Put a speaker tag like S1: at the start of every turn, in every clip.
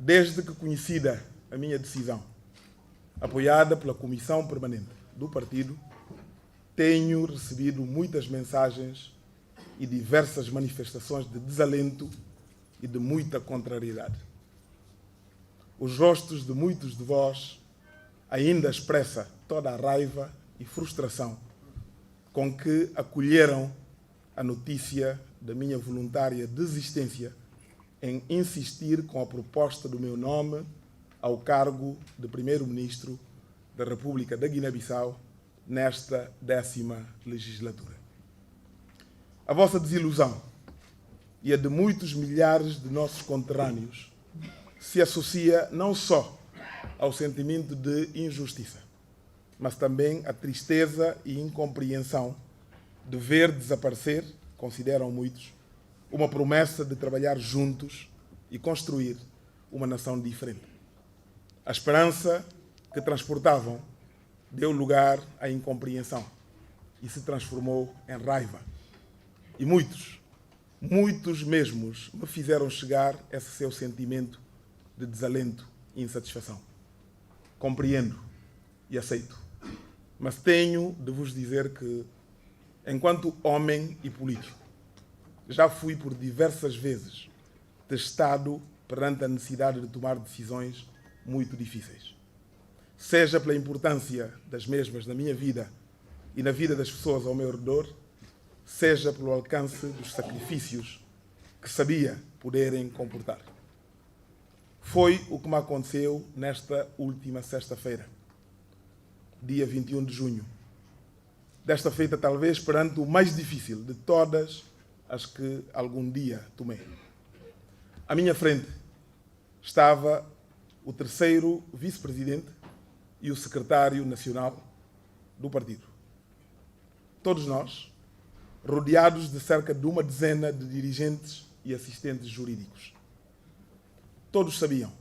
S1: Desde que conhecida a minha decisão, apoiada pela Comissão Permanente do Partido, tenho recebido muitas mensagens e diversas manifestações de desalento e de muita contrariedade. Os rostos de muitos de vós ainda expressam toda a raiva e frustração com que acolheram a notícia da minha voluntária desistência em insistir com a proposta do meu nome ao cargo de Primeiro-Ministro da República da Guiné-Bissau nesta 10ª legislatura. A vossa desilusão e a de muitos milhares de nossos conterrâneos se associa não só ao sentimento de injustiça, mas também à tristeza e incompreensão de ver desaparecer, consideram muitos, uma promessa de trabalhar juntos e construir uma nação diferente. A esperança que transportavam deu lugar à incompreensão e se transformou em raiva. E muitos mesmos me fizeram chegar esse seu sentimento de desalento e insatisfação. Compreendo e aceito, mas tenho de vos dizer que, enquanto homem e político, já fui por diversas vezes testado perante a necessidade de tomar decisões muito difíceis. Seja pela importância das mesmas na minha vida e na vida das pessoas ao meu redor, seja pelo alcance dos sacrifícios que sabia poderem comportar. Foi o que me aconteceu nesta última sexta-feira, dia 21 de junho. Desta feita, talvez perante o mais difícil de todas as que algum dia tomei. À minha frente estava o terceiro vice-presidente e o secretário nacional do partido. Todos nós, rodeados de cerca de uma dezena de dirigentes e assistentes jurídicos. Todos sabiam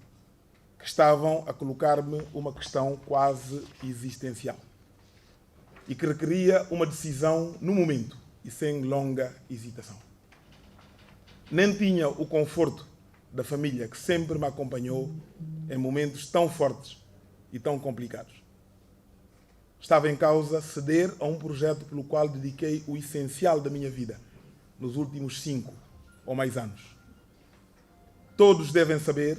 S1: que estavam a colocar-me uma questão quase existencial e que requeria uma decisão no momento e sem longa hesitação. Nem tinha o conforto da família que sempre me acompanhou em momentos tão fortes e tão complicados. Estava em causa ceder a um projeto pelo qual dediquei o essencial da minha vida nos últimos 5 ou mais anos. Todos devem saber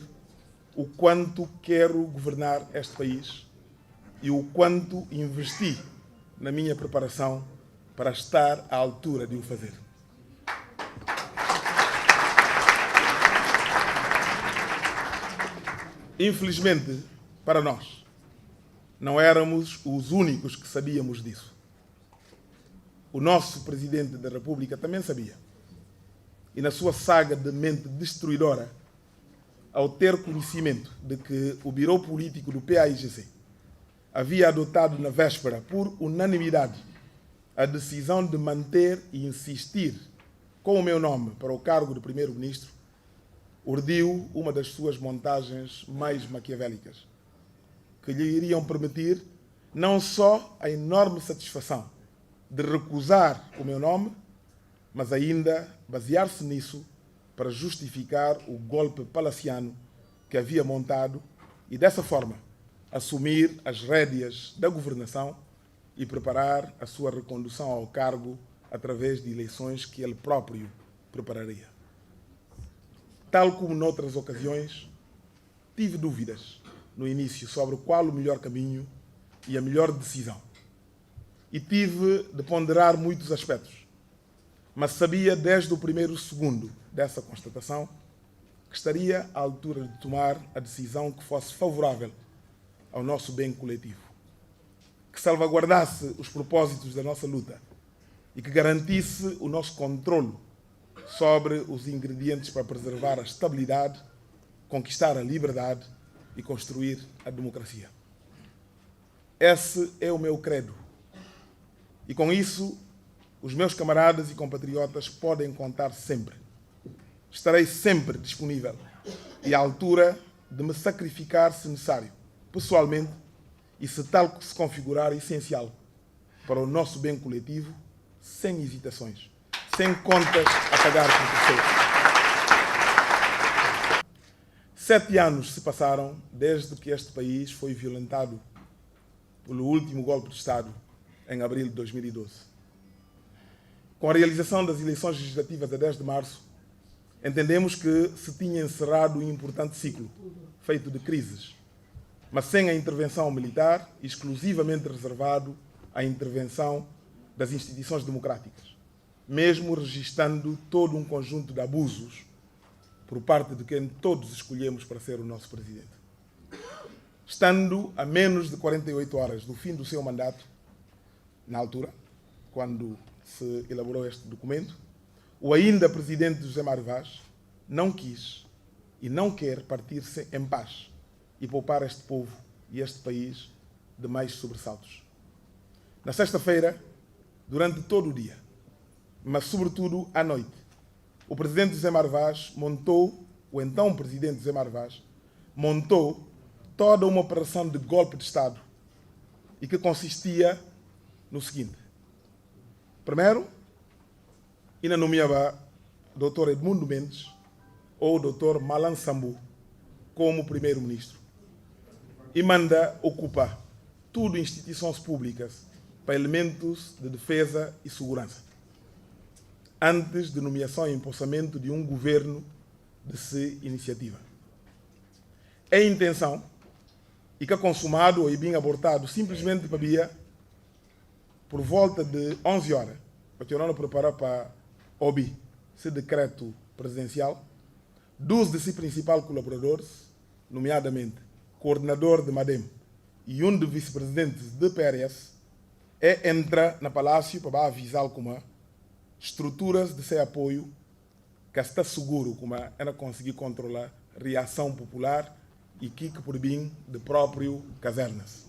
S1: o quanto quero governar este país e o quanto investi na minha preparação para estar à altura de o fazer. Infelizmente, para nós, não éramos os únicos que sabíamos disso. O nosso Presidente da República também sabia. E na sua saga de mente destruidora, ao ter conhecimento de que o Biro Político do PAIGC havia adotado na véspera, por unanimidade, a decisão de manter e insistir com o meu nome para o cargo de Primeiro-Ministro, urdiu uma das suas montagens mais maquiavélicas, que lhe iriam permitir não só a enorme satisfação de recusar o meu nome, mas ainda basear-se nisso para justificar o golpe palaciano que havia montado e, dessa forma, assumir as rédeas da governação e preparar a sua recondução ao cargo através de eleições que ele próprio prepararia. Tal como noutras ocasiões, tive dúvidas no início sobre qual o melhor caminho e a melhor decisão. E tive de ponderar muitos aspectos, mas sabia desde o primeiro segundo dessa constatação que estaria à altura de tomar a decisão que fosse favorável ao nosso bem coletivo, que salvaguardasse os propósitos da nossa luta e que garantisse o nosso controlo sobre os ingredientes para preservar a estabilidade, conquistar a liberdade e construir a democracia. Esse é o meu credo. E com isso, os meus camaradas e compatriotas podem contar sempre. Estarei sempre disponível e à altura de me sacrificar se necessário, pessoalmente, e se tal se configurar essencial para o nosso bem coletivo, sem hesitações, sem contas a pagar por terceiros. 7 anos se passaram desde que este país foi violentado pelo último golpe de Estado em abril de 2012. Com a realização das eleições legislativas a 10 de março, entendemos que se tinha encerrado um importante ciclo feito de crises, mas sem a intervenção militar, exclusivamente reservado à intervenção das instituições democráticas, mesmo registrando todo um conjunto de abusos por parte de quem todos escolhemos para ser o nosso presidente. Estando a menos de 48 horas do fim do seu mandato, na altura, quando se elaborou este documento, o ainda presidente José Mário Vaz não quis e não quer partir-se em paz e poupar este povo e este país de mais sobressaltos. Na sexta-feira, durante todo o dia, mas sobretudo à noite, o presidente José Mário Vaz montou, o então presidente José Mário Vaz, montou toda uma operação de golpe de Estado e que consistia no seguinte. Primeiro, ainda nomeava o Dr. Edmundo Mendes ou o Dr. Malan Sambu como primeiro-ministro e manda ocupar tudo instituições públicas para elementos de defesa e segurança, antes de nomeação e empossamento de um governo de si iniciativa. É intenção, e que é consumado ou bem abortado simplesmente para por volta de 11 horas, porque eu não preparar para ouvir esse decreto presidencial, 2 de seus principais colaboradores, nomeadamente coordenador de MADEM e um dos vice-presidentes de PRS, entra no palácio para avisá-lo como estruturas de seu apoio que está seguro como ela conseguir controlar a reação popular e que por bem de próprio casernas.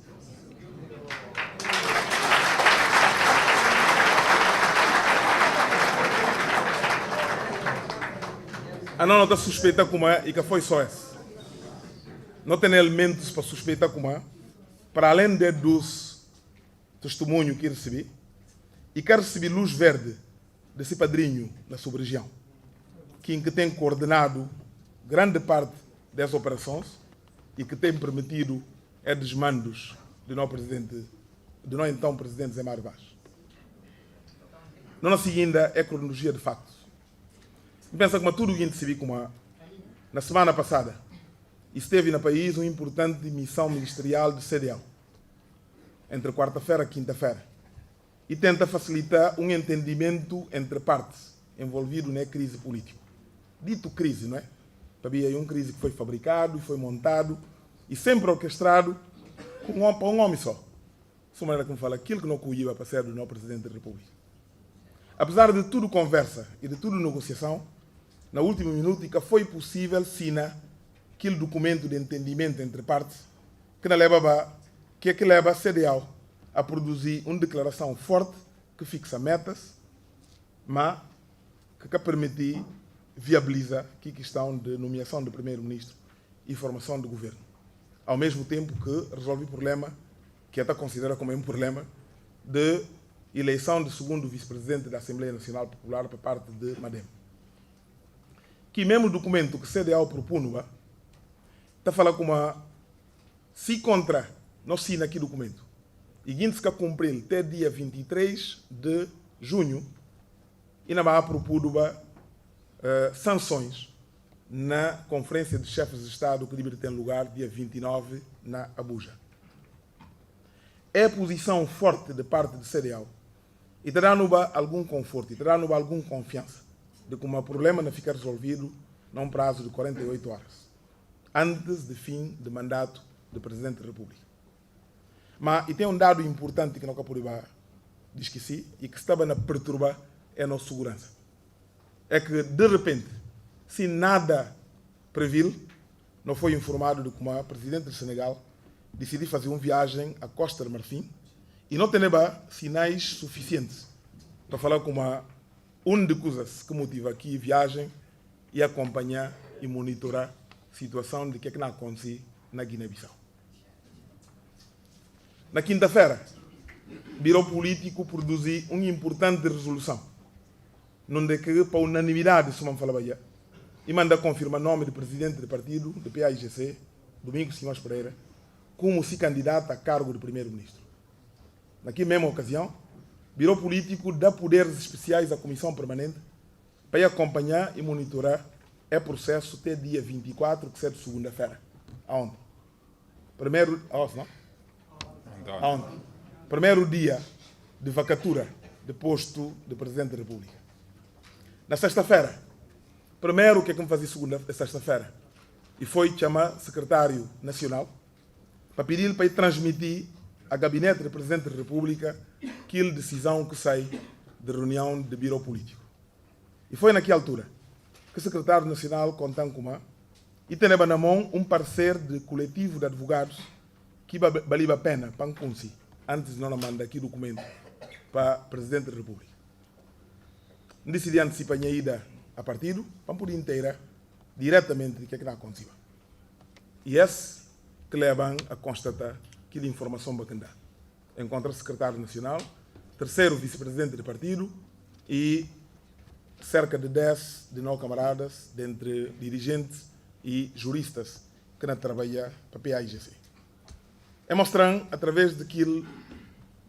S1: A não está suspeita como e que foi só esse. Não tem elementos para suspeitar como para além dos testemunhos que recebi e que recebi luz verde desse padrinho na sua região, que tem coordenado grande parte das operações e que tem permitido desmandos de nosso presidente, de nosso então presidente José Mário Vaz. Na seguinte é cronologia de fatos. Pensa como tudo o que recebi como na semana passada esteve no país uma importante missão ministerial de CDL entre quarta-feira e quinta-feira e tenta facilitar um entendimento entre partes envolvidas na crise política. Dito crise, não é? Havia uma crise que foi fabricado e foi montado e sempre orquestrado para um homem só. De maneira que me fala aquilo que não coiba para ser do nosso presidente da República. Apesar de tudo conversa e de tudo negociação, na última minuto que foi possível assinar aquele documento de entendimento entre partes que leva a CDAO a produzir uma declaração forte que fixa metas, mas que permite viabilizar a questão de nomeação do primeiro-ministro e formação do governo. Ao mesmo tempo que resolve o problema, que até considera como um problema, de eleição de segundo vice-presidente da Assembleia Nacional Popular por parte de MADEM. Que mesmo documento que a CDAO propunha, está falando como se contra, não assina aqui documento. E guinda-se que cumprir até dia 23 de junho, e não vai propor sanções na Conferência de Chefes de Estado que deve ter lugar dia 29 na Abuja. É a posição forte de parte do CDAO e terá-nos algum conforto, e terá-nos alguma confiança de que o problema não fica resolvido num prazo de 48 horas, antes do fim do mandato do Presidente da República. Mas e tem um dado importante que não posso esquecer e que estava a perturbar é a nossa segurança. É que, de repente, se nada previu, não foi informado de como a Presidente do Senegal decidiu fazer uma viagem à Costa do Marfim e não tem sinais suficientes para falar com uma de coisas que motiva aqui a viagem e acompanhar e monitorar a situação de que não acontece na Guiné-Bissau. Na quinta-feira, o Biro Político produziu uma importante resolução, onde que, para unanimidade, se não fala bem, e manda confirmar o nome do presidente do partido, do PAIGC, Domingos Simões Pereira, como se candidata a cargo de primeiro-ministro. Naquela mesma ocasião, o Biro Político dá poderes especiais à Comissão Permanente para acompanhar e monitorar o processo até dia 24, que é de segunda-feira. Aonde? Primeiro dia de vacatura de posto de Presidente da República. Na sexta-feira, primeiro o que é que me fazia sexta-feira? E foi chamar o secretário nacional para pedir-lhe para ir transmitir a gabinete do Presidente da República aquela decisão que sai da reunião do Biro Político. E foi naquela altura que o secretário nacional, contando com e tem na mão um parecer de coletivo de advogados que valia a pena para conhecer, antes de não mandar aqui documento para o Presidente da República. Decidi antecipar a minha ida a partido para poder inteira diretamente o que é que está acontecendo. E esse que levam a constatar que a informação bacana. Encontra o secretário nacional, terceiro vice-presidente do partido e cerca de 10 de nós camaradas, dentre dirigentes e juristas que não trabalham para a PAIGC. É mostrando, através daquele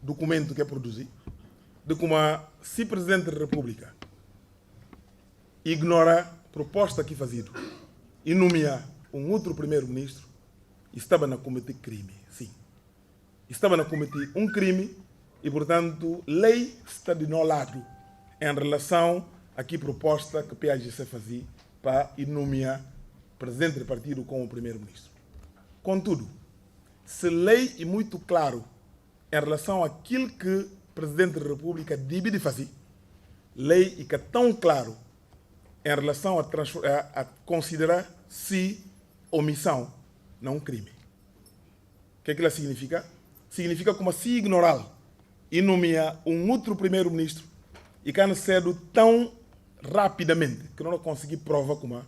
S1: documento que é produzido, de como se o Presidente da República ignora a proposta que fazia e nomear um outro primeiro-ministro, estava a cometer crime, sim. Estava a cometer um crime e, portanto, a lei está de nosso lado em relação a que proposta que a PAIGC fazia para nomear o Presidente do partido como primeiro-ministro. Contudo, se a lei é muito claro em relação àquilo que o Presidente da República deve de fazer, lei é que é tão claro em relação a considerar se omissão não é um crime. O que é que ela significa? Significa como se ignorar e nomear um outro primeiro-ministro e que cedo tão rapidamente que não conseguir prova como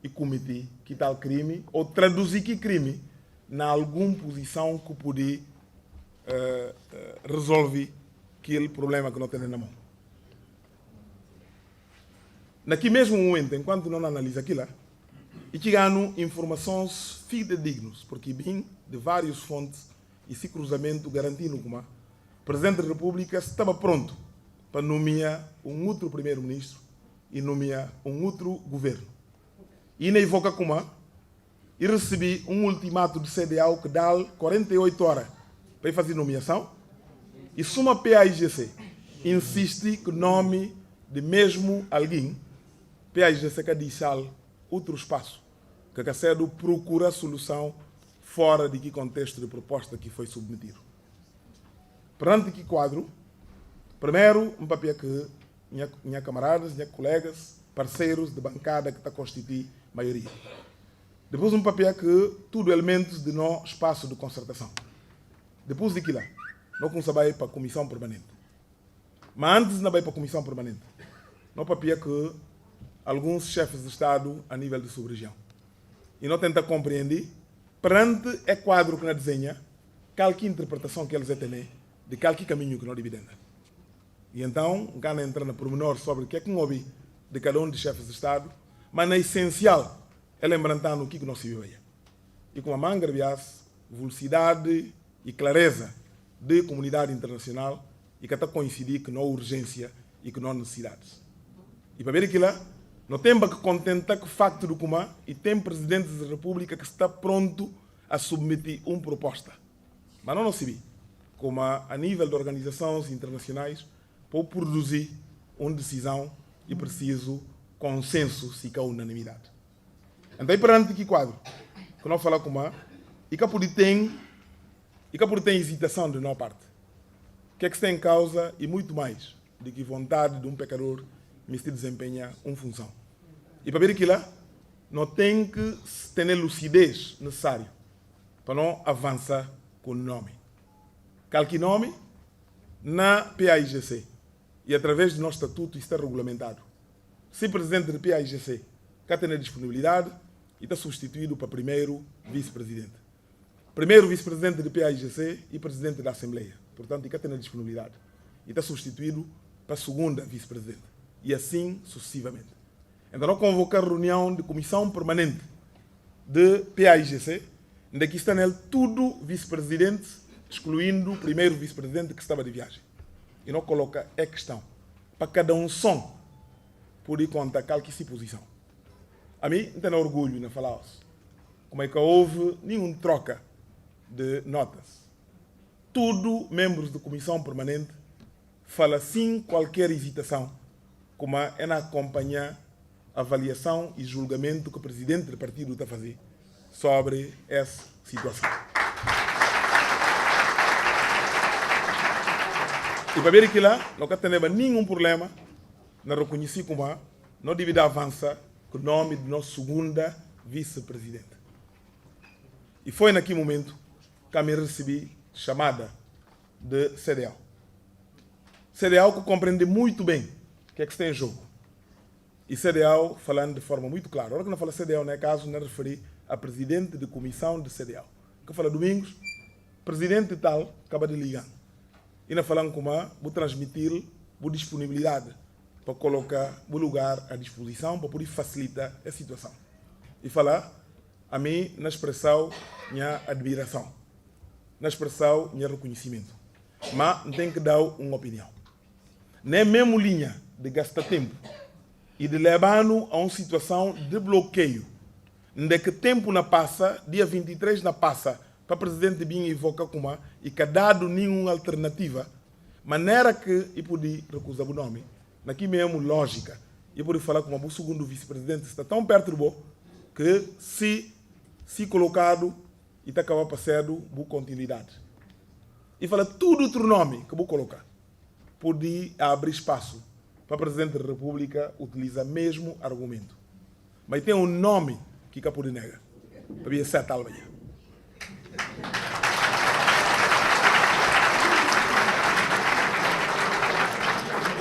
S1: e cometer que tal crime ou traduzir que crime na alguma posição que poder resolver aquele problema que não tem na mão. Naquele mesmo momento, enquanto não analisa aquilo, e chegando informações fidedignas, porque vêm de várias fontes e esse cruzamento garantindo que o Presidente da República estava pronto para nomear um outro primeiro-ministro e nomear um outro governo. E na evoca como e recebi um ultimato do CDAO que dá 48 horas para ir fazer nomeação e suma PAIGC insiste que o nome de mesmo alguém PAIGC que diz outro espaço que a cedo procura solução fora de que contexto de proposta que foi submetido. Perante que quadro, primeiro um papel que minha camaradas, minha colegas, parceiros de bancada que está a constituir maioria. Depois um papel que tudo elementos de nosso espaço de concertação. Depois daquilo, nós começamos a ir para a Comissão Permanente. Mas antes de ir para a Comissão Permanente, nós papel que alguns chefes de Estado a nível de sub-região. E nós tentamos compreender, perante o quadro que nós desenha, qual que interpretação que eles têm de qual que caminho que nós dividimos. E então, não entra no pormenor sobre o que é que não ouvi de cada um dos chefes de Estado, mas na essencial é lembrando o que nós se vive. E com a manga de velocidade e clareza de comunidade internacional e que está coincidir que não há urgência e que não há necessidades. E para ver aquilo, não temos que contentar com o facto do Comã e tem Presidente da República que está pronto a submeter uma proposta. Mas não se vê como a nível de organizações internacionais para produzir uma decisão e preciso consenso e com unanimidade. Então, perante que quadro, que nós falamos com e que por tem hesitação de nossa parte. O que é que está em causa e muito mais do que vontade de um pecador me se desempenhar uma função. E para ver aquilo, não tem que ter lucidez necessária para não avançar com o nome. Qualquer nome na PAIGC e através do nosso estatuto está regulamentado. Se o presidente da PAIGC quer ter disponibilidade e está substituído para primeiro vice-presidente. Primeiro vice-presidente da PAIGC e presidente da Assembleia. Portanto, quer ter disponibilidade e está substituído para segunda vice-presidente. E assim sucessivamente. Então, nós convocamos a reunião de comissão permanente de PAIGC, onde aqui está nele tudo vice-presidente, excluindo o primeiro vice-presidente que estava de viagem. E não coloca a questão, para cada um som, por ir conta qualquer posição. A mim, não tenho orgulho de falar isso. Como é que houve nenhuma troca de notas. Tudo, membros da comissão permanente, fala sem qualquer hesitação, como é na acompanhar a avaliação e julgamento que o presidente do partido está a fazer sobre essa situação. E para ver que lá, não temos nenhum problema na reconhecer como não deve avançar com o nome do nosso segunda vice-presidente. E foi naquele momento que eu recebi chamada de CDAO. CDAO que compreende muito bem o que é que está em jogo. E CDAO falando de forma muito clara. Agora que não fala CDAO, não é caso, não referir a presidente de comissão de CDAO. Que fala Domingos, presidente tal, acaba de ligar. E não falando como vou transmitir a disponibilidade para colocar o lugar à disposição para poder facilitar a situação. E falar, a mim, na expressão, minha admiração. Na expressão, minha reconhecimento. Mas não tem que dar uma opinião. Nem mesmo linha de gastar tempo e de levar-nos a uma situação de bloqueio. De que tempo não passa, dia 23 não passa, para o presidente vir invocar como e que dado nenhuma alternativa, maneira que ele pode recusar o nome, naquilo mesmo lógica, ele pode falar como o segundo vice-presidente está tão perto do bom que se colocado e está acabando passando boa continuidade. E fala tudo outro nome que vou colocar, pode abrir espaço para o presidente da República utilizar mesmo argumento. Mas tem um nome que pode negar, para vir ser tal manhã.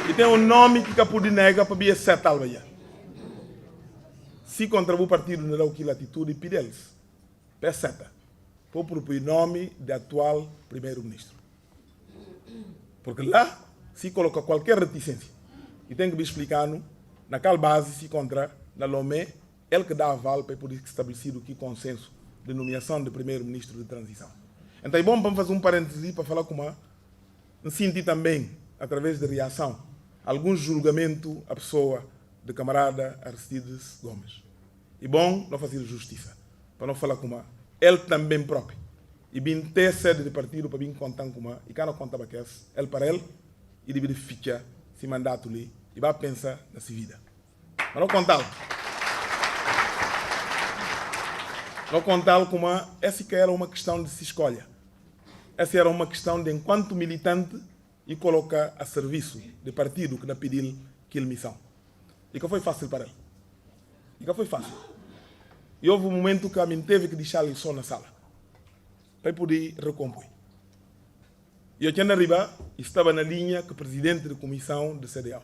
S1: E tem um nome que pode negar para vir ser tal manhã. Se contra o partido não dá aquela atitude, pede eles, perceba, por propor nome do atual primeiro-ministro. Porque lá, se coloca qualquer reticência, e tem que me explicar naquela base, se contra na Lomé, ele que dá aval para poder estabelecer aqui consenso de nomeação de primeiro-ministro de transição. Então é bom para fazer um parêntese para falar como senti também, através da reação, algum julgamento à pessoa de camarada Aristides Gomes. E bom não fazer justiça, para não falar como ele também próprio. E bem ter sede de partido para vir contar com e quando contava que ele para ele, e deve ficar se mandato ali, e vai pensar na sua vida. Mas não contá-lo. Não contá-lo como essa que era uma questão de se escolha. Essa era uma questão de, enquanto militante, e colocar a serviço do partido que não pediu aquela missão. E que foi fácil para ele. E que foi fácil. E houve um momento que a mim teve que deixar ele só na sala, para poder recompor. E eu tinha arriba, estava na linha que o presidente da comissão de CDAO.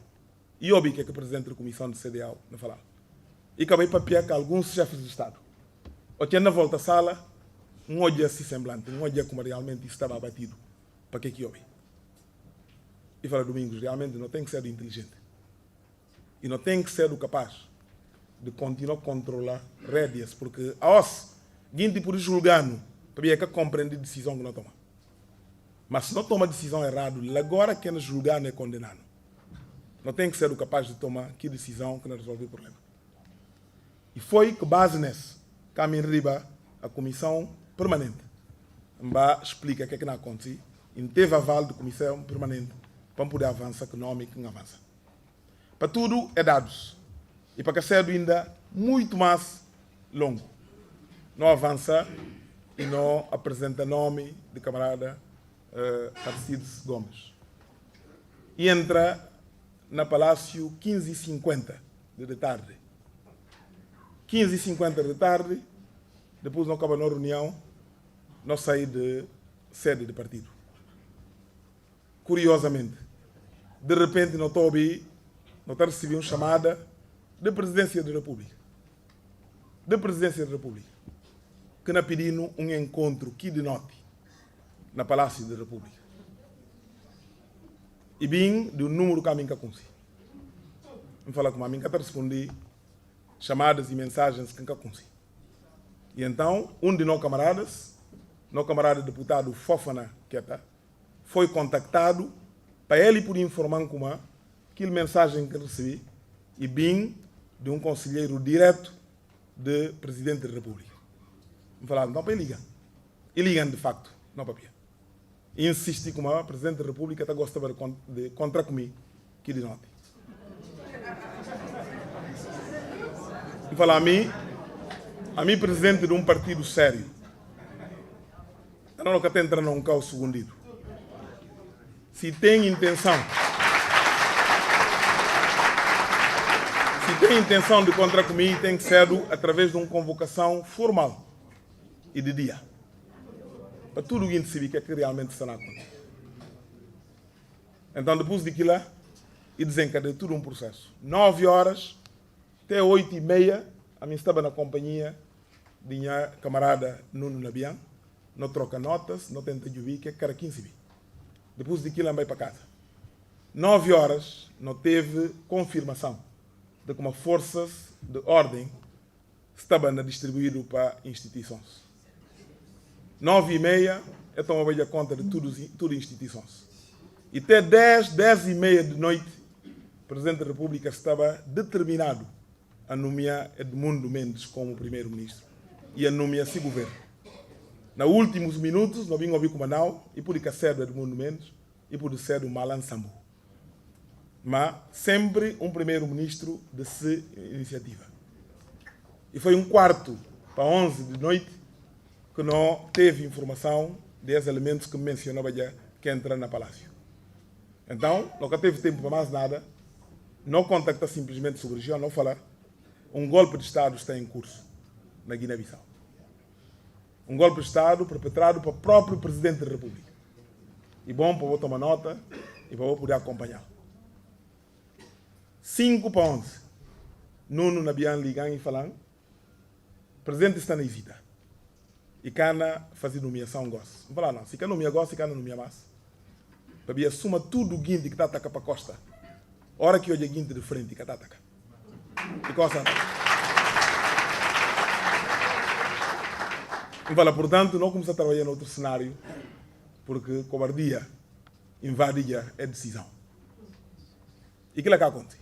S1: E eu vi que o presidente da comissão de CDAO não falava. E acabei para piar que alguns chefes de Estado. Eu tinha na volta à sala, um olho assim semblante, um olho como realmente estava abatido. Para que eu vi? E falei, Domingos, realmente não tem que ser do inteligente. E não tem que ser do capaz de continuar a controlar rédeas, porque a osso, gente por julgar-no, para ver que compreende a decisão que não toma. Mas se não toma a decisão errada, agora quem nos julgar não é condenado. Não tem que ser o capaz de tomar que decisão que não resolve o problema. E foi que base nesse caminho riba a comissão permanente. Mbá explica o que é que não aconteceu. E não teve aval de comissão permanente para poder avançar que não avança. Para tudo é dados. E para que seja ainda muito mais longo. Não avança e não apresenta nome de camarada Aristides Gomes. E entra na Palácio 15h50 de tarde. 15h50 de tarde, depois não acaba na reunião, não saí de sede de partido. Curiosamente, de repente não estou a ouvir, não estou a receber uma chamada de Presidência da República. De Presidência da República. Que não pedindo um encontro aqui de noite, na Palácio da República. E vim de um número que a mim conheci. Me fala com a mim que eu respondi chamadas e mensagens que nunca consigo. E então, um de nós camaradas, nosso camarada deputado Fofana Queta, foi contactado para ele por informar como aquela mensagem que recebi e bem de um conselheiro direto do Presidente da República. Me falaram, não para ligar. E ligam de facto, não para pia. E insisti como o Presidente da República está gostava de contra comigo, que de noite. Me falaram a mim presidente de um partido sério, eu não quero entrar num caos segundido. Se tem intenção de contra comigo, tem que ser através de uma convocação formal e de dia. Para tudo o que se que realmente está na conta. Então, depois daquilo, e desencadeou tudo um processo. 9 horas até 8h30, a mim estava na companhia de minha camarada Nuno Nabian, não troca notas, não tenta ouvir, que é cara 15 mil. Depois daquilo, andei para casa. 9 horas, não teve confirmação de como forças de ordem estavam distribuídas para instituições. 9h30, então eu vou conta de tudo as instituições. E até 10h30 de noite, o Presidente da República estava determinado a nomear Edmundo Mendes como primeiro-ministro e a nomear esse governo. Nos últimos minutos, nós vimos ouvir como não, e por ser do Edmundo Mendes, e por ser do Malan Sambu. Mas sempre um primeiro-ministro dessa iniciativa. E foi 11h de noite que não teve informação dos elementos que mencionava já que entram na Palácio. Então, nunca teve tempo para mais nada, não contacta simplesmente sobre a região, não falar. Um golpe de Estado está em curso na Guiné-Bissau. Um golpe de Estado perpetrado pelo próprio Presidente da República. E bom para eu tomar nota e para eu poder acompanhar. 5h11, Nuno Nabian ligando e falando, o Presidente está na visita. E cana fazer nomeação gosto. Não fala não, se cana nomeia gosto, se cana nomeia mais. Para assuma tudo o guinte que está atacando para a costa. Hora que eu olho guinte de frente que está atacando. E costa. Fala, portanto, não começar a trabalhar em outro cenário, porque covardia, invadia é decisão. E aquilo é que acontece.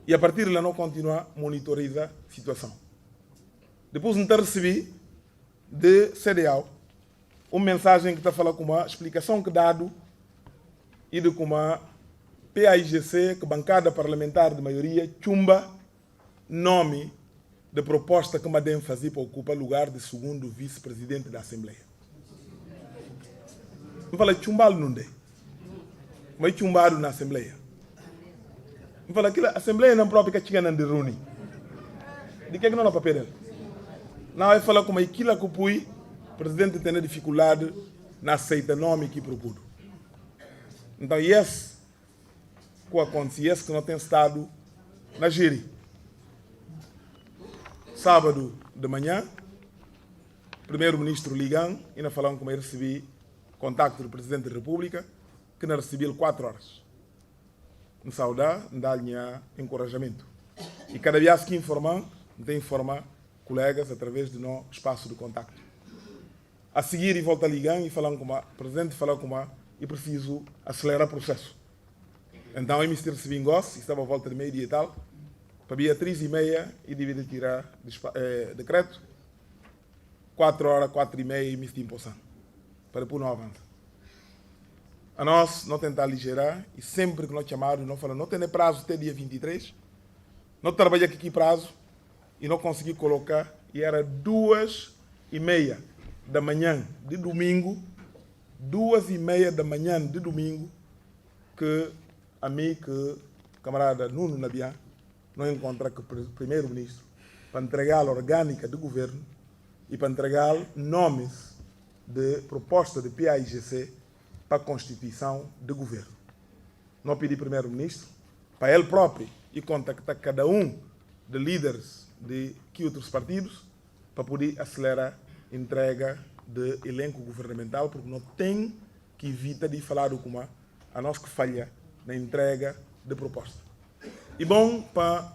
S1: E a partir de lá não continua a monitorizar a situação. Depois não recebi de CDAO uma mensagem que está falando com uma explicação que dado e de como a PAIGC, que bancada parlamentar de maioria, chumba nome de proposta que Madem fazia para ocupar lugar de segundo vice-presidente da Assembleia. Não falei chumbalo não dê, mas chumbado na Assembleia. Não falei aquilo, a Assembleia não própria que tinha na Ndiruni. De que não é o papel dele? Não, eu falo como aquilo que o presidente tem dificuldade na aceita nome que procura. Então, esse que acontece, esse que não tem estado na Giri. Sábado de manhã, o primeiro-ministro ligando e nós falamos como eu recebi contacto do Presidente da República, que não recebi 4 horas. Me saudar, me dar encorajamento. E cada vez que informam, tem informar colegas através do nosso espaço de contacto. A seguir, e volta a ligar e falando com o Presidente, falando com e preciso acelerar o processo. Então, eu me recebi em gosto, estava a volta de meio-dia e tal, para dia 3h30 e devia tirar decreto, 4 horas, 4h30 e me estive empossando, para depois não avançar. A nós não tentar aligerar e sempre que nós chamamos, não falamos, não tem prazo até dia 23, não trabalha aqui prazo e não consegui colocar, e era 2h30 da manhã de domingo, 2h30 da manhã de domingo, que a mim, que o camarada Nuno Nabian, não encontra que o primeiro-ministro para entregar a orgânica do governo e para entregar nomes de proposta de PAIGC para a constituição do governo. Não pedi primeiro-ministro para ele próprio e contactar cada um de líderes de que outros partidos para poder acelerar a entrega de elenco governamental, porque não tem que evitar de falar do como a nós que falha na entrega de proposta. E bom, para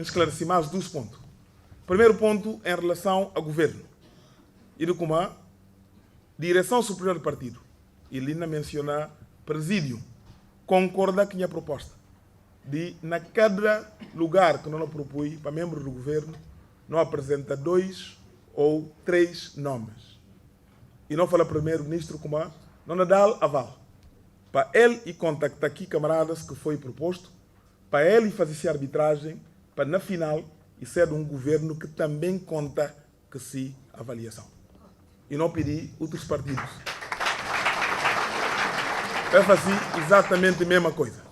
S1: esclarecer mais 12 pontos. Primeiro ponto em relação ao governo. E de como a direção superior do partido, e Lina menciona presídio, concorda com a proposta de, na cada lugar que não propõe para membro do governo, não apresenta 2 ou 3 nomes. E não fala primeiro-ministro como a não dá aval. Para ele e contactar aqui camaradas que foi proposto, para ele fazer arbitragem, para na final e ser um governo que também conta que se avaliação. E não pedir outros partidos. É fazer exatamente a mesma coisa.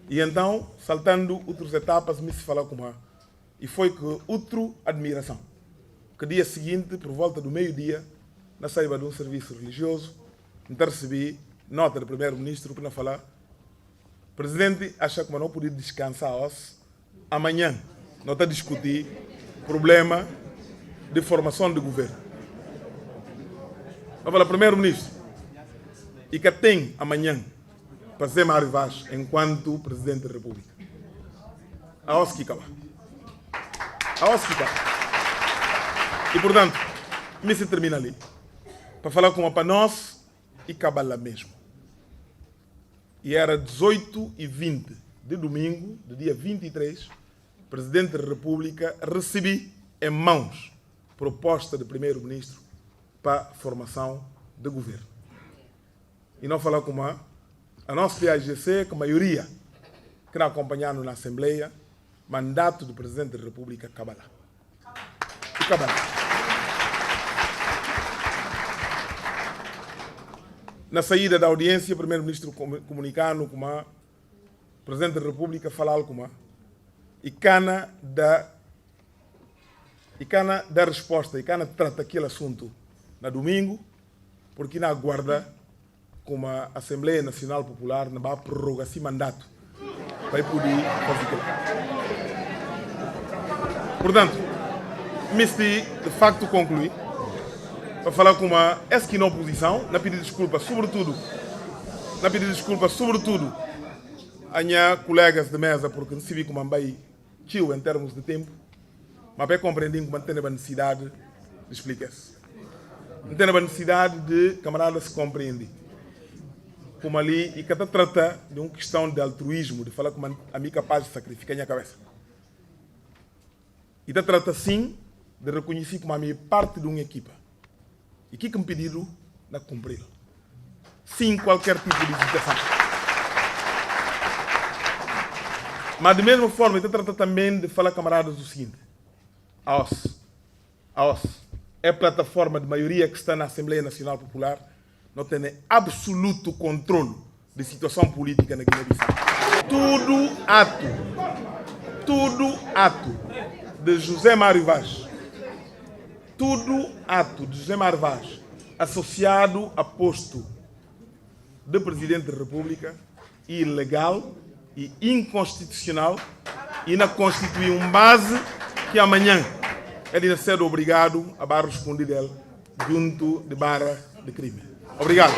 S1: E então, saltando outras etapas, me se fala como a. E foi que outra admiração. Que dia seguinte, por volta do meio-dia, na saída de um serviço religioso, recebi nota do primeiro-ministro para falar: presidente, acha que não podia descansar hoje, amanhã não está a discutir problema de formação de governo. Eu falo, primeiro-ministro, e que tem amanhã para Zé Mário Vaz enquanto presidente da República. A hoje que acaba. A hoje que acaba. E portanto, me se termina ali. Para falar com a para nós e acabar lá mesmo. E era 18h20 de domingo, do dia 23, Presidente da República recebi em mãos proposta do Primeiro-Ministro para a formação de governo. E não falar com a nossa PAGC, que a maioria que não acompanharam na Assembleia, mandato do Presidente da República acaba lá. Acaba lá. Na saída da audiência, o Primeiro-Ministro comunicando com o Presidente da República, falar com e cana da resposta, e cana trata aquele assunto na domingo, porque na guarda como a Assembleia Nacional Popular não vai prorrogar esse mandato para poder fazer aquilo. Portanto, me de facto concluir para falar com uma esquina oposição, na pedir desculpa sobretudo a minha colegas de mesa, porque não se vi como ambai tio em termos de tempo, mas bem compreendi que mantém a necessidade de explicar-se. Mantém a necessidade de camaradas se compreendem. Como ali, e que está trata de uma questão de altruísmo, de falar como a mim capaz de sacrificar a minha cabeça. E está trata sim de reconhecer como a minha parte de uma equipa. E o que me pediram na cumprir. Sem qualquer tipo de hesitação. Mas de mesma forma, está trata também de falar camaradas o seguinte. A OS é a plataforma de maioria que está na Assembleia Nacional Popular, não tem absoluto controle da situação política na Guiné-Bissau. Tudo ato de José Mário Vaz, associado a posto de Presidente da República, ilegal e inconstitucional, e não constitui uma base que amanhã ele vai ser obrigado a responder dele junto de barra de crime. Obrigado.